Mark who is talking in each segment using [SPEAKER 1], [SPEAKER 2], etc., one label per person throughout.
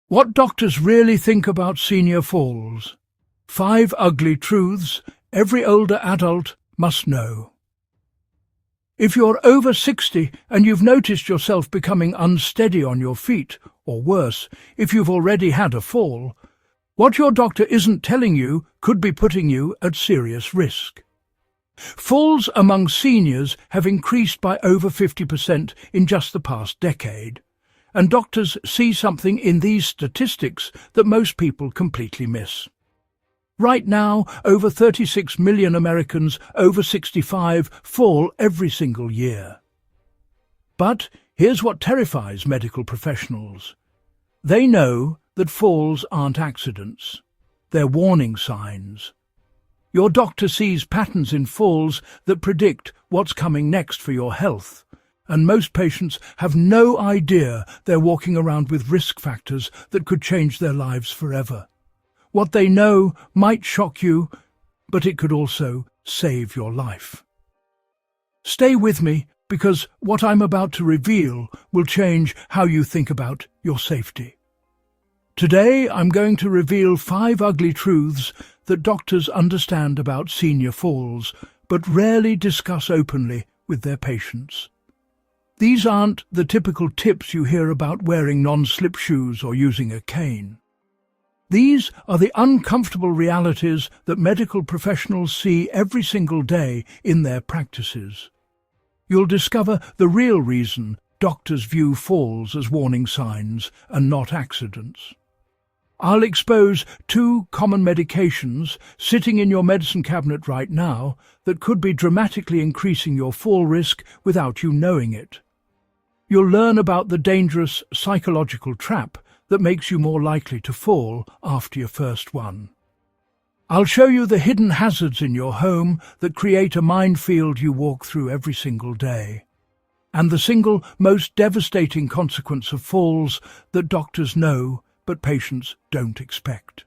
[SPEAKER 1] What doctors really think about senior falls. 5 ugly truths every older adult must know. If you're over 60 and you've noticed yourself becoming unsteady on your feet, or worse, if you've already had a fall, what your doctor isn't telling you could be putting you at serious risk. Falls among seniors have increased by over 50% in just the past decade, and doctors see something in these statistics that most people completely miss. Right now, over 36 million Americans over 65 fall every single year. But here's what terrifies medical professionals. They know that falls aren't accidents. They're warning signs. Your doctor sees patterns in falls that predict what's coming next for your health, and most patients have no idea they're walking around with risk factors that could change their lives forever. What they know might shock you, but it could also save your life. Stay with me, because what I'm about to reveal will change how you think about your safety. Today, I'm going to reveal 5 ugly truths that doctors understand about senior falls, but rarely discuss openly with their patients. These aren't the typical tips you hear about wearing non-slip shoes or using a cane. These are the uncomfortable realities that medical professionals see every single day in their practices. You'll discover the real reason doctors view falls as warning signs and not accidents. I'll expose 2 common medications sitting in your medicine cabinet right now that could be dramatically increasing your fall risk without you knowing it. You'll learn about the dangerous psychological trap that makes you more likely to fall after your first one. I'll show you the hidden hazards in your home that create a minefield you walk through every single day, and the single most devastating consequence of falls that doctors know but patients don't expect.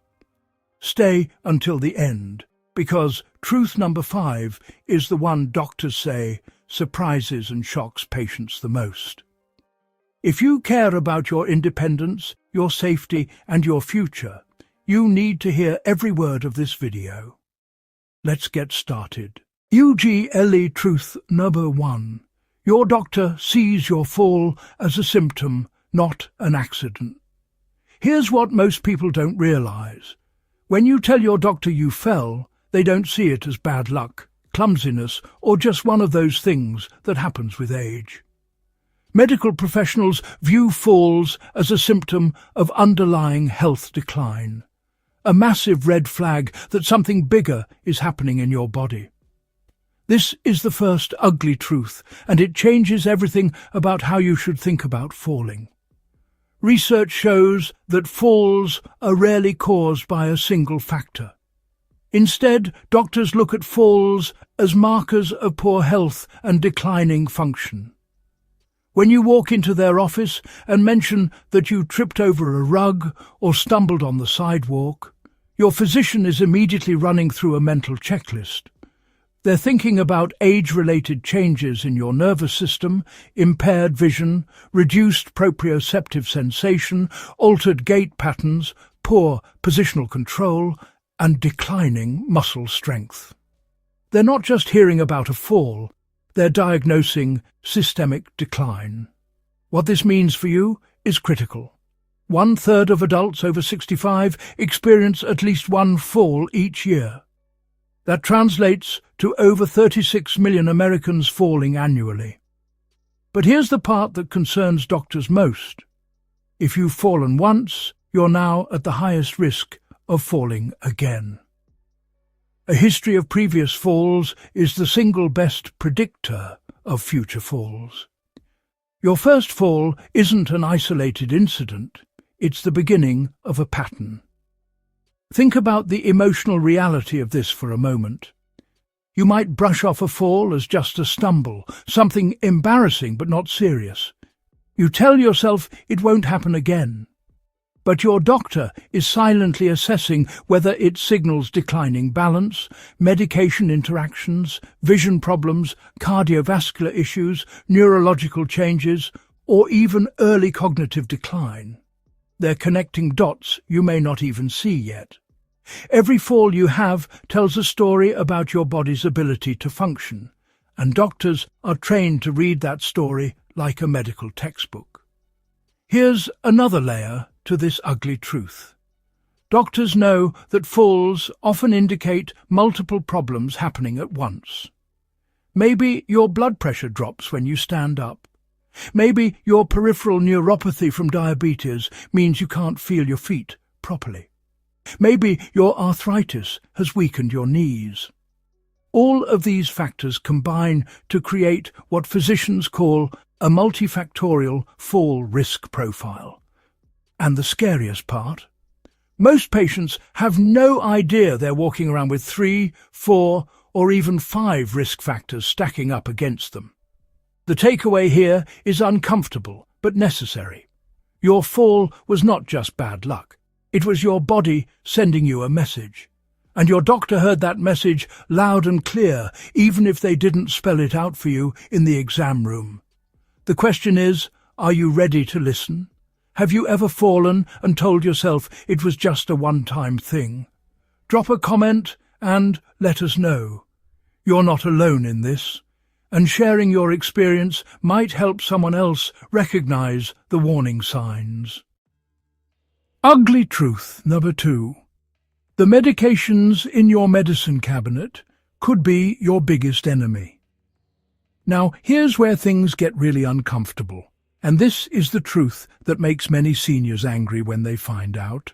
[SPEAKER 1] Stay until the end, because truth number 5 is the one doctors say surprises and shocks patients the most. If you care about your independence, your safety, and your future, you need to hear every word of this video. Let's get started. UGLE truth number 1. Your doctor sees your fall as a symptom, not an accident. Here's what most people don't realize. When you tell your doctor you fell, they don't see it as bad luck, clumsiness, or just one of those things that happens with age. Medical professionals view falls as a symptom of underlying health decline, a massive red flag that something bigger is happening in your body. This is the first ugly truth, and it changes everything about how you should think about falling. Research shows that falls are rarely caused by a single factor. Instead, doctors look at falls as markers of poor health and declining function. When you walk into their office and mention that you tripped over a rug or stumbled on the sidewalk, your physician is immediately running through a mental checklist. They're thinking about age-related changes in your nervous system, impaired vision, reduced proprioceptive sensation, altered gait patterns, poor positional control, and declining muscle strength. They're not just hearing about a fall, they're diagnosing systemic decline. What this means for you is critical. 1/3 of adults over 65 experience at least one fall each year. That translates to over 36 million Americans falling annually. But here's the part that concerns doctors most. If you've fallen once, you're now at the highest risk of falling again. A history of previous falls is the single best predictor of future falls. Your first fall isn't an isolated incident, it's the beginning of a pattern. Think about the emotional reality of this for a moment. You might brush off a fall as just a stumble, something embarrassing but not serious. You tell yourself it won't happen again. But your doctor is silently assessing whether it signals declining balance, medication interactions, vision problems, cardiovascular issues, neurological changes, or even early cognitive decline. They're connecting dots you may not even see yet. Every fall you have tells a story about your body's ability to function, and doctors are trained to read that story like a medical textbook. Here's another layer to this ugly truth. Doctors know that falls often indicate multiple problems happening at once. Maybe your blood pressure drops when you stand up. Maybe your peripheral neuropathy from diabetes means you can't feel your feet properly. Maybe your arthritis has weakened your knees. All of these factors combine to create what physicians call a multifactorial fall risk profile. And the scariest part? Most patients have no idea they're walking around with 3, 4, or even 5 risk factors stacking up against them. The takeaway here is uncomfortable but necessary. Your fall was not just bad luck. It was your body sending you a message. And your doctor heard that message loud and clear, even if they didn't spell it out for you in the exam room. The question is, are you ready to listen? Have you ever fallen and told yourself it was just a one-time thing? Drop a comment and let us know. You're not alone in this, and sharing your experience might help someone else recognize the warning signs. Ugly truth number 2. The medications in your medicine cabinet could be your biggest enemy. Now, here's where things get really uncomfortable, and this is the truth that makes many seniors angry when they find out.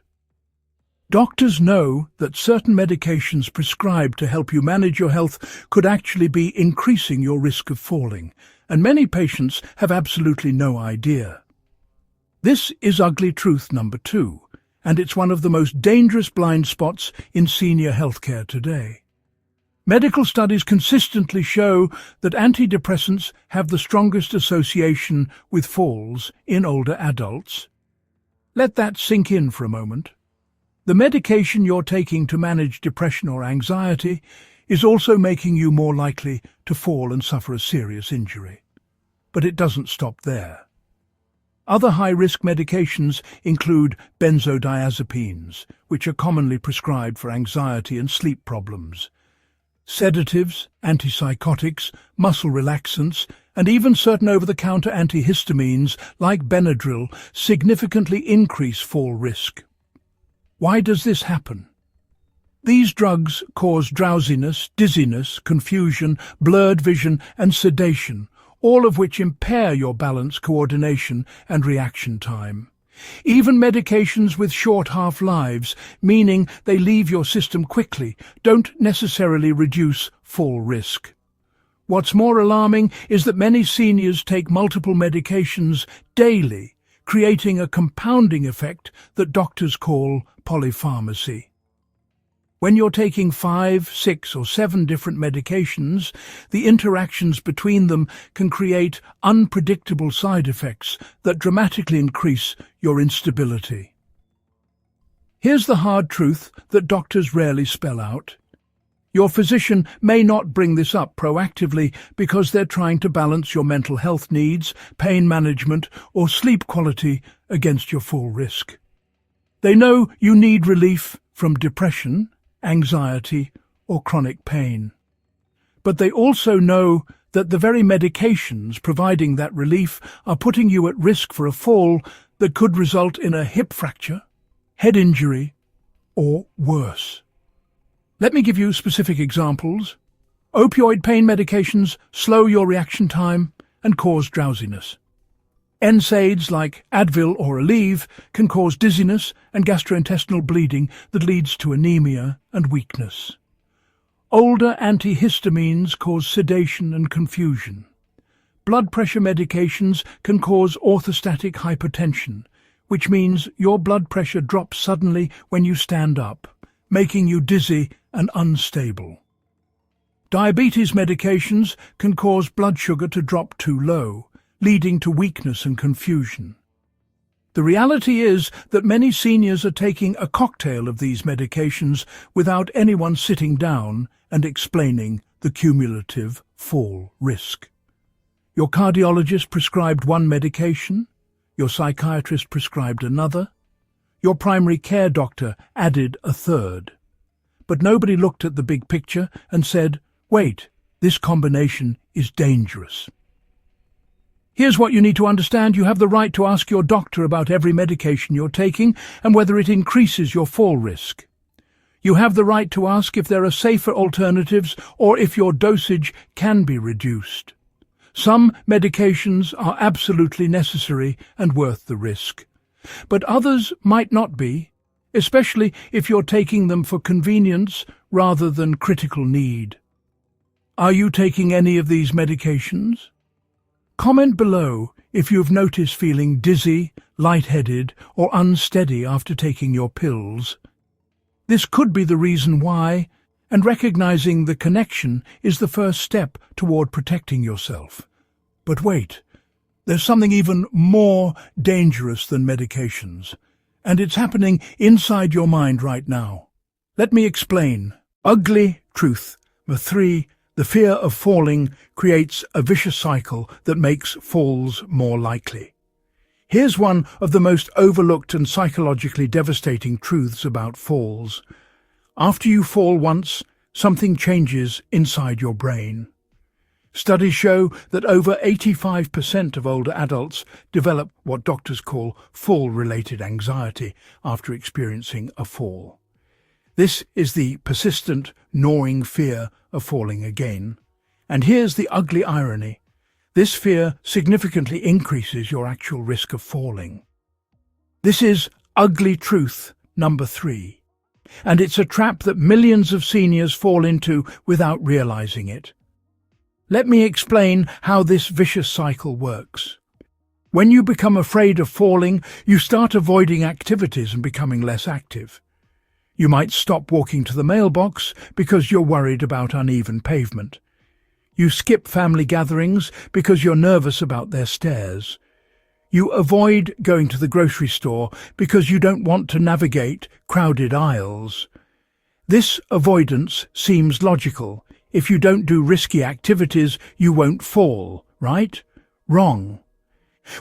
[SPEAKER 1] Doctors know that certain medications prescribed to help you manage your health could actually be increasing your risk of falling, and many patients have absolutely no idea. This is ugly truth number 2, and it's one of the most dangerous blind spots in senior healthcare today. Medical studies consistently show that antidepressants have the strongest association with falls in older adults. Let that sink in for a moment. The medication you're taking to manage depression or anxiety is also making you more likely to fall and suffer a serious injury. But it doesn't stop there. Other high-risk medications include benzodiazepines, which are commonly prescribed for anxiety and sleep problems. Sedatives, antipsychotics, muscle relaxants, and even certain over-the-counter antihistamines like Benadryl significantly increase fall risk. Why does this happen? These drugs cause drowsiness, dizziness, confusion, blurred vision, and sedation, all of which impair your balance, coordination, and reaction time. Even medications with short half-lives, meaning they leave your system quickly, don't necessarily reduce fall risk. What's more alarming is that many seniors take multiple medications daily, creating a compounding effect that doctors call polypharmacy. When you're taking 5, 6, or 7 different medications, the interactions between them can create unpredictable side effects that dramatically increase your instability. Here's the hard truth that doctors rarely spell out. Your physician may not bring this up proactively because they're trying to balance your mental health needs, pain management, or sleep quality against your fall risk. They know you need relief from depression, anxiety, or chronic pain. But they also know that the very medications providing that relief are putting you at risk for a fall that could result in a hip fracture, head injury, or worse. Let me give you specific examples. Opioid pain medications slow your reaction time and cause drowsiness. NSAIDs like Advil or Aleve can cause dizziness and gastrointestinal bleeding that leads to anemia and weakness. Older antihistamines cause sedation and confusion. Blood pressure medications can cause orthostatic hypertension, which means your blood pressure drops suddenly when you stand up, making you dizzy and unstable. Diabetes medications can cause blood sugar to drop too low, leading to weakness and confusion. The reality is that many seniors are taking a cocktail of these medications without anyone sitting down and explaining the cumulative fall risk. Your cardiologist prescribed one medication, your psychiatrist prescribed another, Your primary care doctor added a third. But nobody looked at the big picture and said, "Wait, this combination is dangerous." Here's what you need to understand. You have the right to ask your doctor about every medication you're taking and whether it increases your fall risk. You have the right to ask if there are safer alternatives or if your dosage can be reduced. Some medications are absolutely necessary and worth the risk, but others might not be, especially if you're taking them for convenience rather than critical need. Are you taking any of these medications? Comment below if you've noticed feeling dizzy, lightheaded, or unsteady after taking your pills. This could be the reason why, and recognizing the connection is the first step toward protecting yourself. But wait, there's something even more dangerous than medications, and it's happening inside your mind right now. Let me explain. Ugly truth. Number 3. The fear of falling creates a vicious cycle that makes falls more likely. Here's one of the most overlooked and psychologically devastating truths about falls. After you fall once, something changes inside your brain. Studies show that over 85% of older adults develop what doctors call fall-related anxiety after experiencing a fall. This is the persistent, gnawing fear of falling again. And here's the ugly irony. This fear significantly increases your actual risk of falling. This is ugly truth number 3. And it's a trap that millions of seniors fall into without realizing it. Let me explain how this vicious cycle works. When you become afraid of falling, you start avoiding activities and becoming less active. You might stop walking to the mailbox because you're worried about uneven pavement. You skip family gatherings because you're nervous about their stares. You avoid going to the grocery store because you don't want to navigate crowded aisles. This avoidance seems logical. If you don't do risky activities, you won't fall, right? Wrong.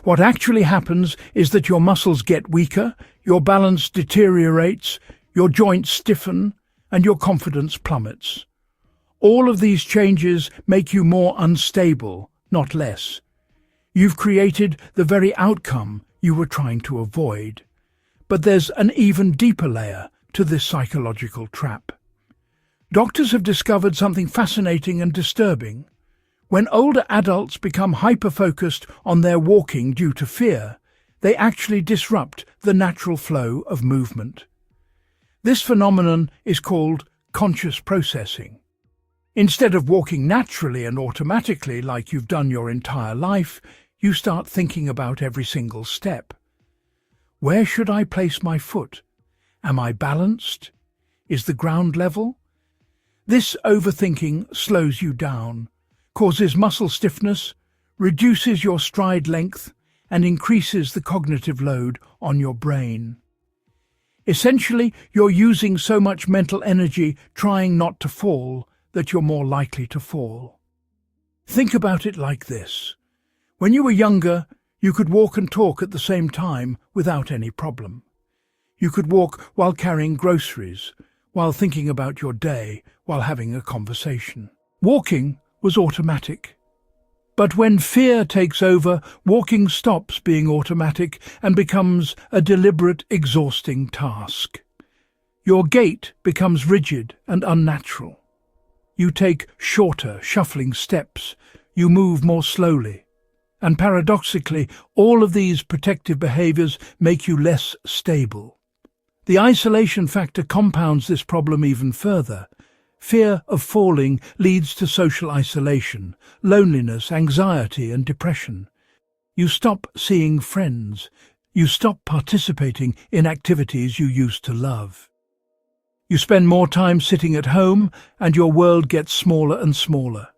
[SPEAKER 1] What actually happens is that your muscles get weaker, your balance deteriorates, your joints stiffen, and your confidence plummets. All of these changes make you more unstable, not less. You've created the very outcome you were trying to avoid. But there's an even deeper layer to this psychological trap. Doctors have discovered something fascinating and disturbing. When older adults become hyper-focused on their walking due to fear, they actually disrupt the natural flow of movement. This phenomenon is called conscious processing. Instead of walking naturally and automatically like you've done your entire life, you start thinking about every single step. Where should I place my foot? Am I balanced? Is the ground level? This overthinking slows you down, causes muscle stiffness, reduces your stride length, and increases the cognitive load on your brain. Essentially, you're using so much mental energy trying not to fall that you're more likely to fall. Think about it like this. When you were younger, you could walk and talk at the same time without any problem. You could walk while carrying groceries, while thinking about your day, while having a conversation. Walking was automatic. But when fear takes over, walking stops being automatic and becomes a deliberate, exhausting task. Your gait becomes rigid and unnatural. You take shorter, shuffling steps. You move more slowly. And paradoxically, all of these protective behaviors make you less stable. The isolation factor compounds this problem even further. Fear of falling leads to social isolation, loneliness, anxiety, and depression. You stop seeing friends. You stop participating in activities you used to love. You spend more time sitting at home, and your world gets smaller and smaller.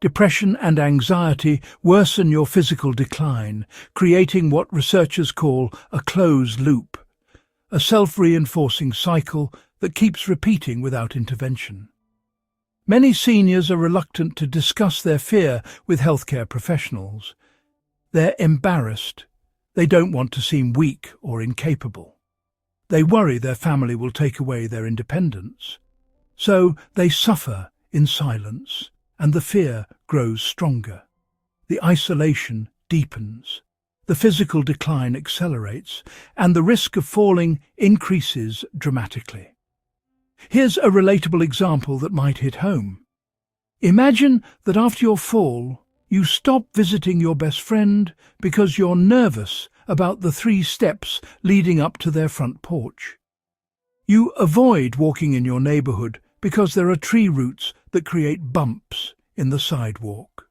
[SPEAKER 1] Depression and anxiety worsen your physical decline, creating what researchers call a closed loop, a self-reinforcing cycle that keeps repeating without intervention. Many seniors are reluctant to discuss their fear with healthcare professionals. They're embarrassed. They don't want to seem weak or incapable. They worry their family will take away their independence. So they suffer in silence, and the fear grows stronger. The isolation deepens. The physical decline accelerates, and the risk of falling increases dramatically. Here's a relatable example that might hit home. Imagine that after your fall, you stop visiting your best friend because you're nervous about the 3 steps leading up to their front porch. You avoid walking in your neighborhood because there are tree roots that create bumps in the sidewalk.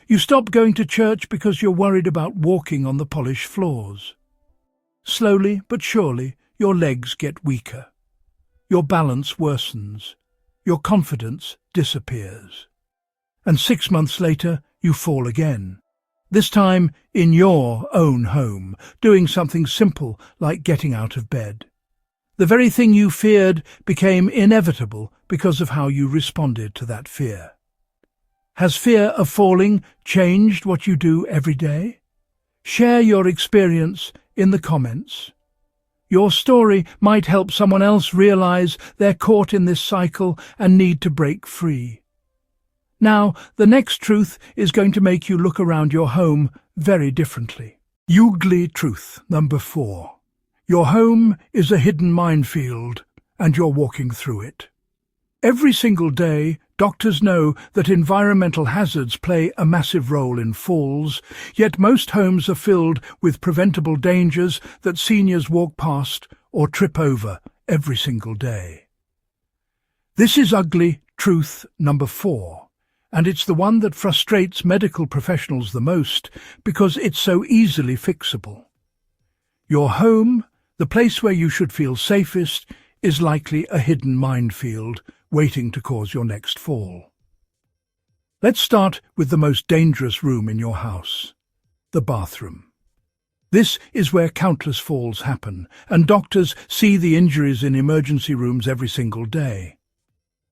[SPEAKER 1] You stop going to church because you're worried about walking on the polished floors. Slowly but surely, your legs get weaker. Your balance worsens. Your confidence disappears. And 6 months later, you fall again. This time in your own home, doing something simple like getting out of bed. The very thing you feared became inevitable because of how you responded to that fear. Has fear of falling changed what you do every day? Share your experience in the comments. Your story might help someone else realize they're caught in this cycle and need to break free. Now, the next truth is going to make you look around your home very differently. Ugly truth number 4. Your home is a hidden minefield, and you're walking through it. Every single day, doctors know that environmental hazards play a massive role in falls, yet most homes are filled with preventable dangers that seniors walk past or trip over every single day. This is ugly truth number 4. And it's the one that frustrates medical professionals the most because it's so easily fixable. Your home, the place where you should feel safest, is likely a hidden minefield waiting to cause your next fall. Let's start with the most dangerous room in your house, the bathroom. This is where countless falls happen, and doctors see the injuries in emergency rooms every single day.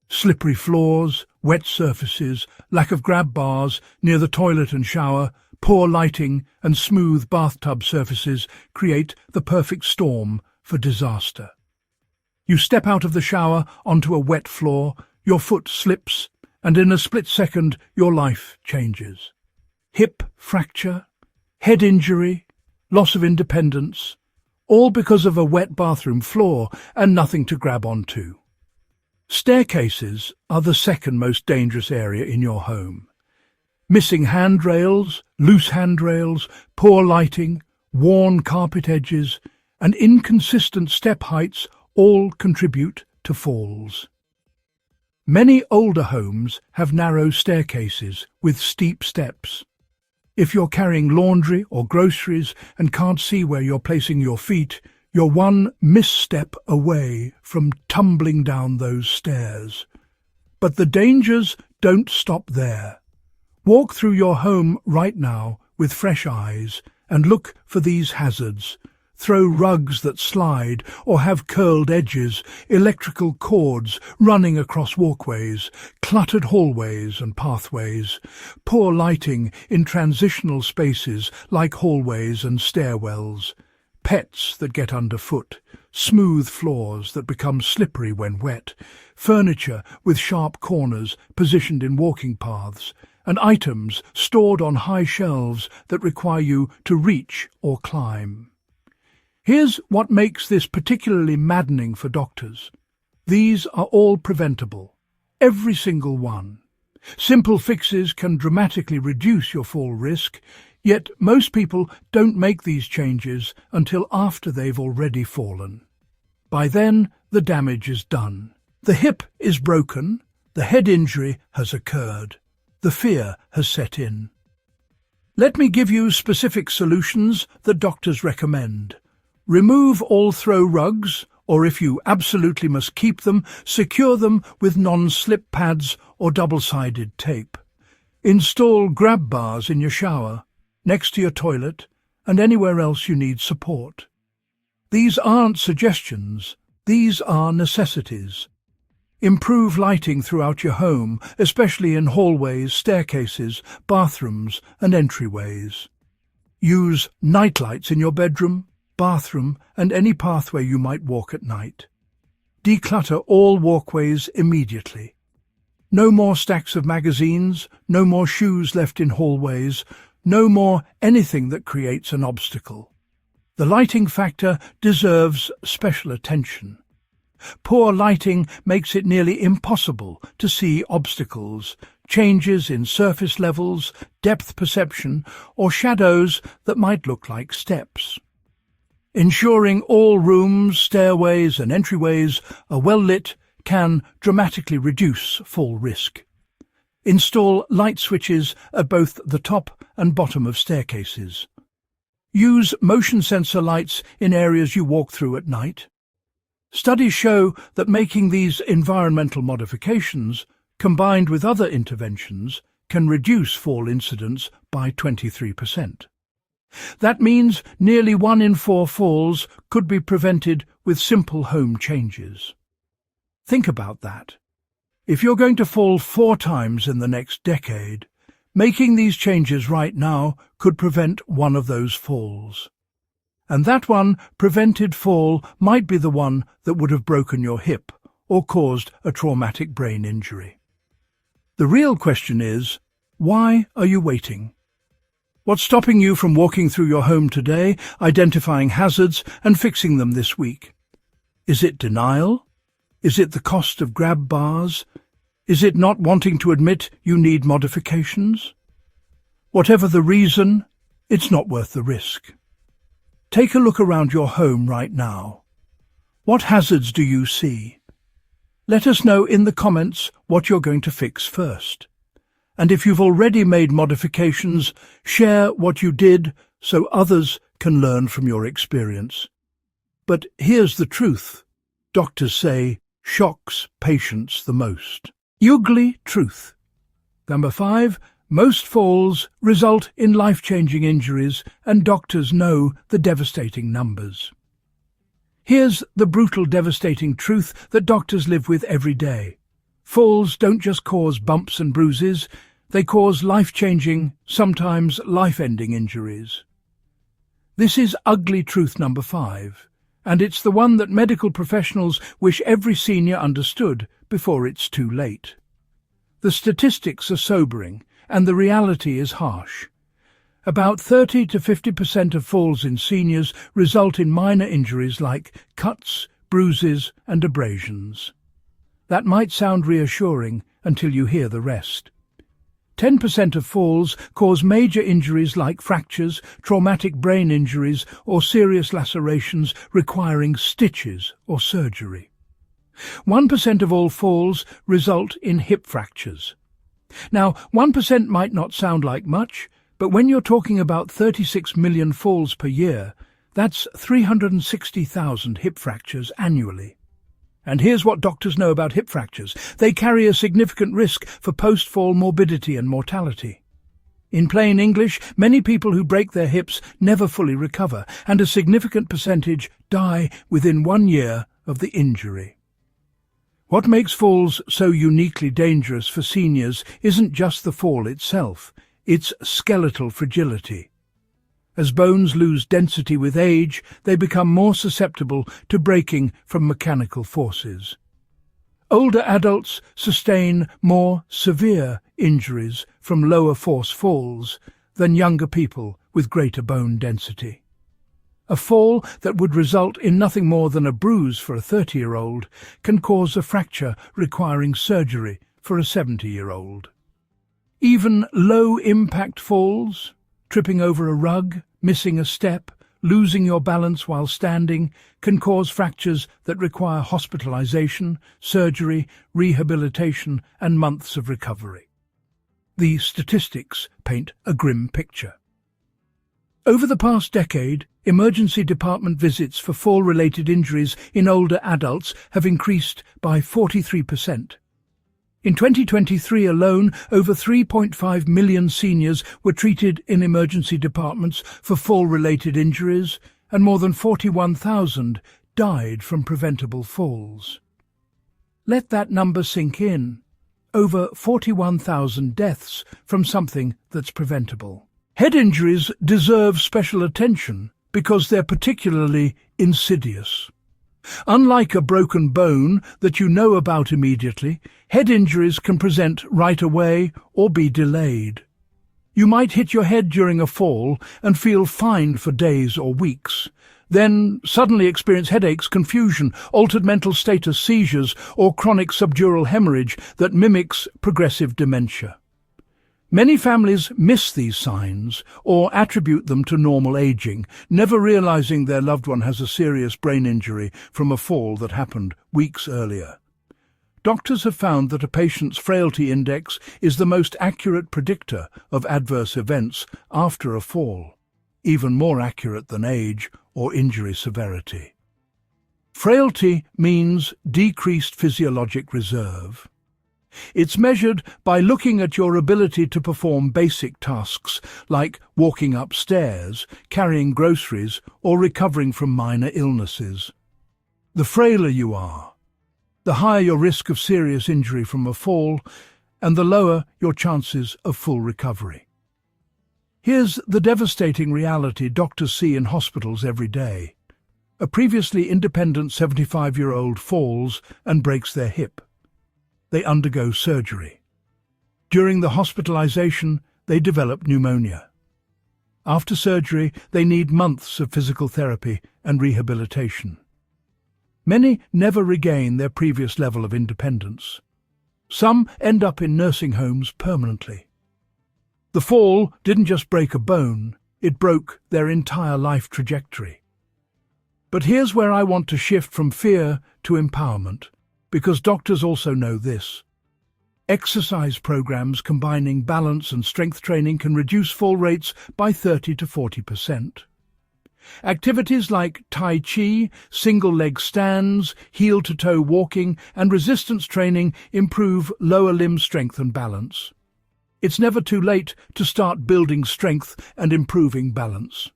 [SPEAKER 1] Slippery floors, wet surfaces, lack of grab bars near the toilet and shower, poor lighting and smooth bathtub surfaces create the perfect storm for disaster. You step out of the shower onto a wet floor, your foot slips, and in a split second your life changes. Hip fracture, head injury, loss of independence, all because of a wet bathroom floor and nothing to grab onto. Staircases are the second most dangerous area in your home. Missing handrails, loose handrails, poor lighting, worn carpet edges, and inconsistent step heights all contribute to falls. Many older homes have narrow staircases with steep steps. If you're carrying laundry or groceries and can't see where you're placing your feet, you're one misstep away from tumbling down those stairs. But the dangers don't stop there. Walk through your home right now with fresh eyes and look for these hazards. Throw rugs that slide or have curled edges, electrical cords running across walkways, cluttered hallways and pathways, poor lighting in transitional spaces like hallways and stairwells, pets that get underfoot, smooth floors that become slippery when wet, furniture with sharp corners positioned in walking paths, and items stored on high shelves that require you to reach or climb. Here's what makes this particularly maddening for doctors. These are all preventable, every single one. Simple fixes can dramatically reduce your fall risk, yet most people don't make these changes until after they've already fallen. By then, the damage is done. The hip is broken, the head injury has occurred, the fear has set in. Let me give you specific solutions that doctors recommend. Remove all throw rugs, or if you absolutely must keep them, secure them with non-slip pads or double-sided tape. Install grab bars in your shower, next to your toilet, and anywhere else you need support. These aren't suggestions, these are necessities. Improve lighting throughout your home, especially in hallways, staircases, bathrooms, and entryways. Use nightlights in your bedroom, bathroom, and any pathway you might walk at night. Declutter all walkways immediately. No more stacks of magazines, no more shoes left in hallways, no more anything that creates an obstacle. The lighting factor deserves special attention. Poor lighting makes it nearly impossible to see obstacles, changes in surface levels, depth perception, or shadows that might look like steps. Ensuring all rooms, stairways and entryways are well lit can dramatically reduce fall risk. Install light switches at both the top and bottom of staircases. Use motion sensor lights in areas you walk through at night. Studies show that making these environmental modifications, combined with other interventions, can reduce fall incidents by 23%. That means nearly 1 in 4 falls could be prevented with simple home changes. Think about that. If you're going to fall 4 times in the next decade, making these changes right now could prevent one of those falls. And that one prevented fall might be the one that would have broken your hip or caused a traumatic brain injury. The real question is, why are you waiting? What's stopping you from walking through your home today, identifying hazards and fixing them this week? Is it denial? Is it the cost of grab bars? Is it not wanting to admit you need modifications? Whatever the reason, it's not worth the risk. Take a look around your home right now. What hazards do you see? Let us know in the comments what you're going to fix first. And if you've already made modifications, share what you did so others can learn from your experience. But here's the truth. Doctors say shocks patients the most. Ugly truth. Number 5. Most falls result in life-changing injuries, and doctors know the devastating numbers. Here's the brutal, devastating truth that doctors live with every day. Falls don't just cause bumps and bruises, they cause life-changing, sometimes life-ending injuries. This is ugly truth number 5, and it's the one that medical professionals wish every senior understood before it's too late. The statistics are sobering, and the reality is harsh. About 30 to 50% of falls in seniors result in minor injuries like cuts, bruises and abrasions. That might sound reassuring until you hear the rest. 10% of falls cause major injuries like fractures, traumatic brain injuries or serious lacerations requiring stitches or surgery. 1% of all falls result in hip fractures. Now, 1% might not sound like much, but when you're talking about 36 million falls per year, that's 360,000 hip fractures annually. And here's what doctors know about hip fractures. They carry a significant risk for post-fall morbidity and mortality. In plain English, many people who break their hips never fully recover, and a significant percentage die within 1 year of the injury. What makes falls so uniquely dangerous for seniors isn't just the fall itself, it's skeletal fragility. As bones lose density with age, they become more susceptible to breaking from mechanical forces. Older adults sustain more severe injuries from lower force falls than younger people with greater bone density. A fall that would result in nothing more than a bruise for a 30-year-old can cause a fracture requiring surgery for a 70-year-old. Even low-impact falls, tripping over a rug, missing a step, losing your balance while standing, can cause fractures that require hospitalization, surgery, rehabilitation, and months of recovery. The statistics paint a grim picture. Over the past decade, emergency department visits for fall-related injuries in older adults have increased by 43%. In 2023 alone, over 3.5 million seniors were treated in emergency departments for fall-related injuries, and more than 41,000 died from preventable falls. Let that number sink in. Over 41,000 deaths from something that's preventable. Head injuries deserve special attention because they're particularly insidious. Unlike a broken bone that you know about immediately, head injuries can present right away or be delayed. You might hit your head during a fall and feel fine for days or weeks, then suddenly experience headaches, confusion, altered mental status, seizures, or chronic subdural hemorrhage that mimics progressive dementia. Many families miss these signs or attribute them to normal aging, never realizing their loved one has a serious brain injury from a fall that happened weeks earlier. Doctors have found that a patient's frailty index is the most accurate predictor of adverse events after a fall, even more accurate than age or injury severity. Frailty means decreased physiologic reserve. It's measured by looking at your ability to perform basic tasks like walking upstairs, carrying groceries, or recovering from minor illnesses. The frailer you are, the higher your risk of serious injury from a fall, and the lower your chances of full recovery. Here's the devastating reality doctors see in hospitals every day. A previously independent 75-year-old falls and breaks their hip. They undergo surgery. During the hospitalization, they develop pneumonia. After surgery, they need months of physical therapy and rehabilitation. Many never regain their previous level of independence. Some end up in nursing homes permanently. The fall didn't just break a bone, it broke their entire life trajectory. But here's where I want to shift from fear to empowerment, because doctors also know this. Exercise programs combining balance and strength training can reduce fall rates by 30 to 40%. Activities like Tai Chi, single-leg stands, heel-to-toe walking, and resistance training improve lower limb strength and balance. It's never too late to start building strength and improving balance.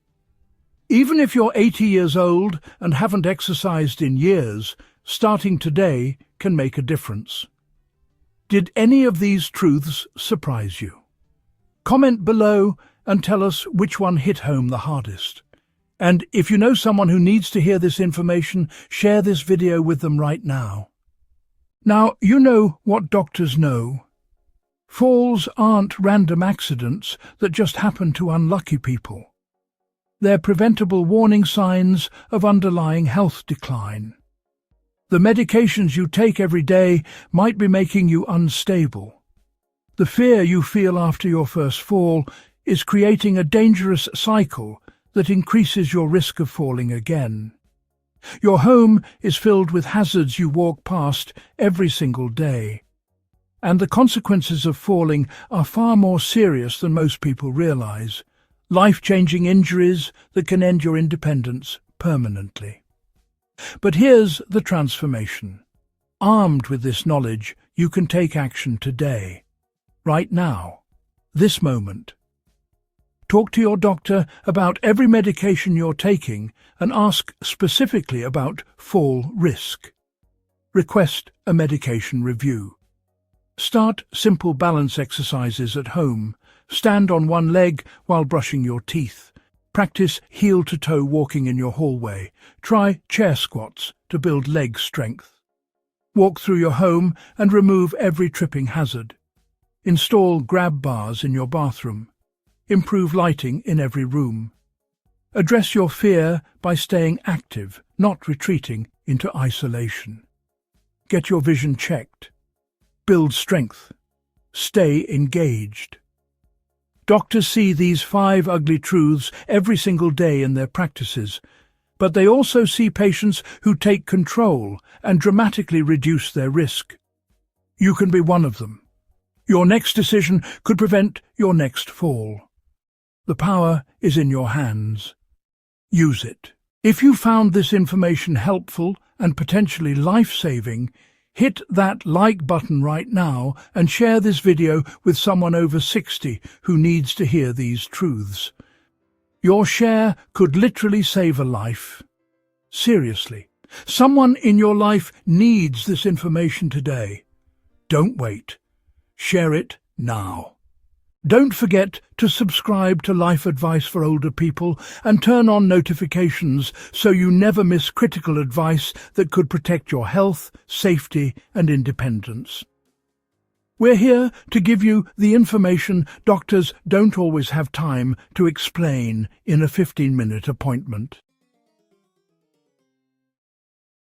[SPEAKER 1] Even if you're 80 years old and haven't exercised in years, starting today can make a difference. Did any of these truths surprise you? Comment below and tell us which one hit home the hardest. And if you know someone who needs to hear this information, share this video with them right now. Now, you know what doctors know. Falls aren't random accidents that just happen to unlucky people. They're preventable warning signs of underlying health decline. The medications you take every day might be making you unstable. The fear you feel after your first fall is creating a dangerous cycle that increases your risk of falling again. Your home is filled with hazards you walk past every single day. And the consequences of falling are far more serious than most people realize. Life-changing injuries that can end your independence permanently. But here's the transformation. Armed with this knowledge, you can take action today, right now, this moment. Talk to your doctor about every medication you're taking and ask specifically about fall risk. Request a medication review. Start simple balance exercises at home. Stand on one leg while brushing your teeth. Practice heel-to-toe walking in your hallway. Try chair squats to build leg strength. Walk through your home and remove every tripping hazard. Install grab bars in your bathroom. Improve lighting in every room. Address your fear by staying active, not retreating into isolation. Get your vision checked. Build strength. Stay engaged. Doctors see these 5 ugly truths every single day in their practices, but they also see patients who take control and dramatically reduce their risk. You can be one of them. Your next decision could prevent your next fall. The power is in your hands. Use it. If you found this information helpful and potentially life-saving, hit that like button right now and share this video with someone over 60 who needs to hear these truths. Your share could literally save a life. Seriously, someone in your life needs this information today. Don't wait. Share it now. Don't forget to subscribe to Life Advice for Older People and turn on notifications so you never miss critical advice that could protect your health, safety and independence. We're here to give you the information doctors don't always have time to explain in a 15-minute appointment.